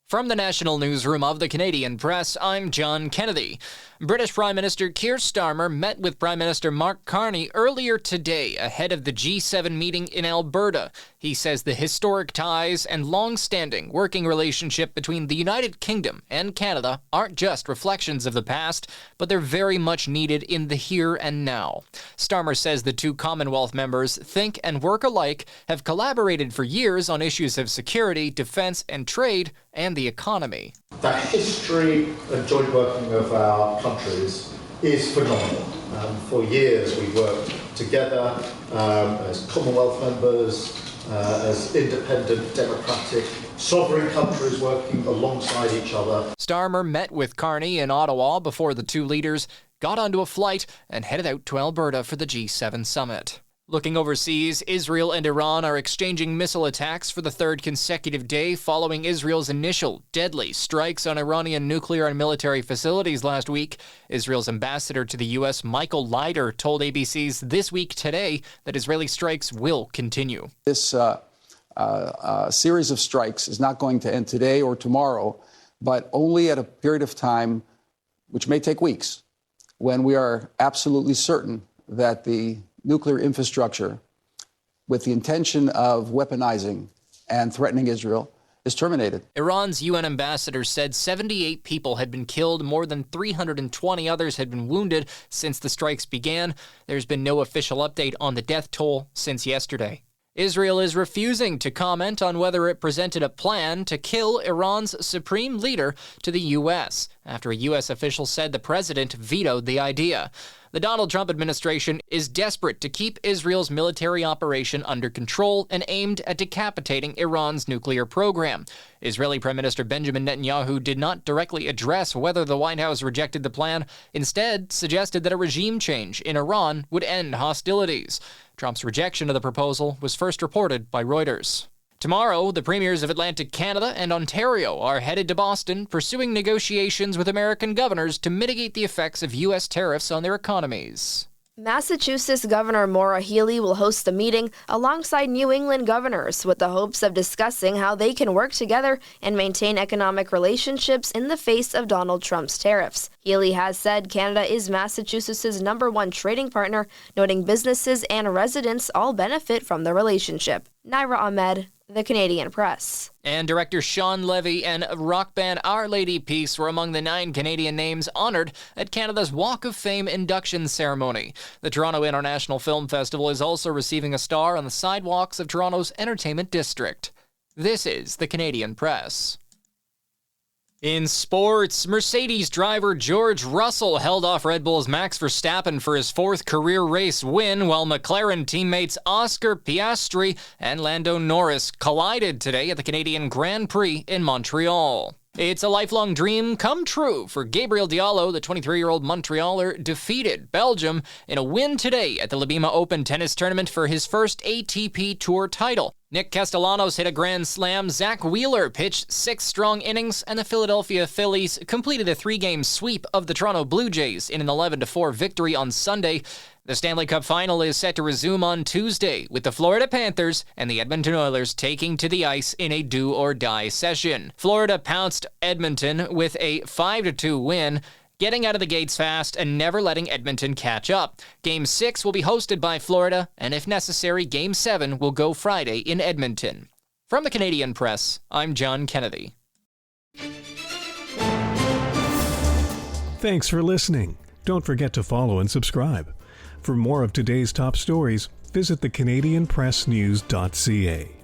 From the National Newsroom of the Canadian Press, I'm John Kennedy. British Prime Minister Keir Starmer met with Prime Minister Mark Carney earlier today ahead of the G7 meeting in Alberta. He says the historic ties and long-standing working relationship between the United Kingdom and Canada aren't just reflections of the past, but they're very much needed in the here and now. Starmer says the two Commonwealth members think and work alike, have collaborated for years on issues of security, defence and trade, and the economy. The history and joint working of our countries is phenomenal. For years we've worked together as Commonwealth members, as independent, democratic, sovereign countries working alongside each other. Starmer met with Carney in Ottawa before the two leaders got onto a flight and headed out to Alberta for the G7 summit. Looking overseas, Israel and Iran are exchanging missile attacks for the third consecutive day following Israel's initial deadly strikes on Iranian nuclear and military facilities last week. Israel's ambassador to the U.S., Michael Leider, told ABC's This Week Today that Israeli strikes will continue. This series of strikes is not going to end today or tomorrow, but only at a period of time, which may take weeks, when we are absolutely certain that the nuclear infrastructure with the intention of weaponizing and threatening Israel is terminated. Iran's UN ambassador said 78 people had been killed, more than 320 others had been wounded since the strikes began. There's been no official update on the death toll since yesterday. Israel is refusing to comment on whether it presented a plan to kill Iran's supreme leader to the U.S. after a U.S. official said the president vetoed the idea. The Donald Trump administration is desperate to keep Israel's military operation under control and aimed at decapitating Iran's nuclear program. Israeli Prime Minister Benjamin Netanyahu did not directly address whether the White House rejected the plan, instead suggested that a regime change in Iran would end hostilities. Trump's rejection of the proposal was first reported by Reuters. Tomorrow, the premiers of Atlantic Canada and Ontario are headed to Boston, pursuing negotiations with American governors to mitigate the effects of U.S. tariffs on their economies. Massachusetts Governor Maura Healey will host a meeting alongside New England governors with the hopes of discussing how they can work together and maintain economic relationships in the face of Donald Trump's tariffs. Healey has said Canada is Massachusetts' #1 trading partner, noting businesses and residents all benefit from the relationship. Naira Ahmed, The Canadian Press. And director Sean Levy and rock band Our Lady Peace were among the 9 Canadian names honored at Canada's Walk of Fame induction ceremony. The Toronto International Film Festival is also receiving a star on the sidewalks of Toronto's entertainment district. This is The Canadian Press. In sports, Mercedes driver George Russell held off Red Bull's Max Verstappen for his 4th career race win, while McLaren teammates Oscar Piastri and Lando Norris collided today at the Canadian Grand Prix in Montreal. It's a lifelong dream come true for Gabriel Diallo. The 23-year-old Montrealer defeated Belgium in a win today at the Libima Open tennis tournament for his first ATP Tour title. Nick Castellanos hit a grand slam, Zach Wheeler pitched 6 strong innings, and the Philadelphia Phillies completed a 3-game sweep of the Toronto Blue Jays in an 11-4 victory on Sunday. The Stanley Cup Final is set to resume on Tuesday, with the Florida Panthers and the Edmonton Oilers taking to the ice in a do-or-die session. Florida pounced Edmonton with a 5-2 win, getting out of the gates fast and never letting Edmonton catch up. Game 6 will be hosted by Florida, and if necessary, Game 7 will go Friday in Edmonton. From the Canadian Press, I'm John Kennedy. Thanks for listening. Don't forget to follow and subscribe. For more of today's top stories, visit thecanadianpressnews.ca.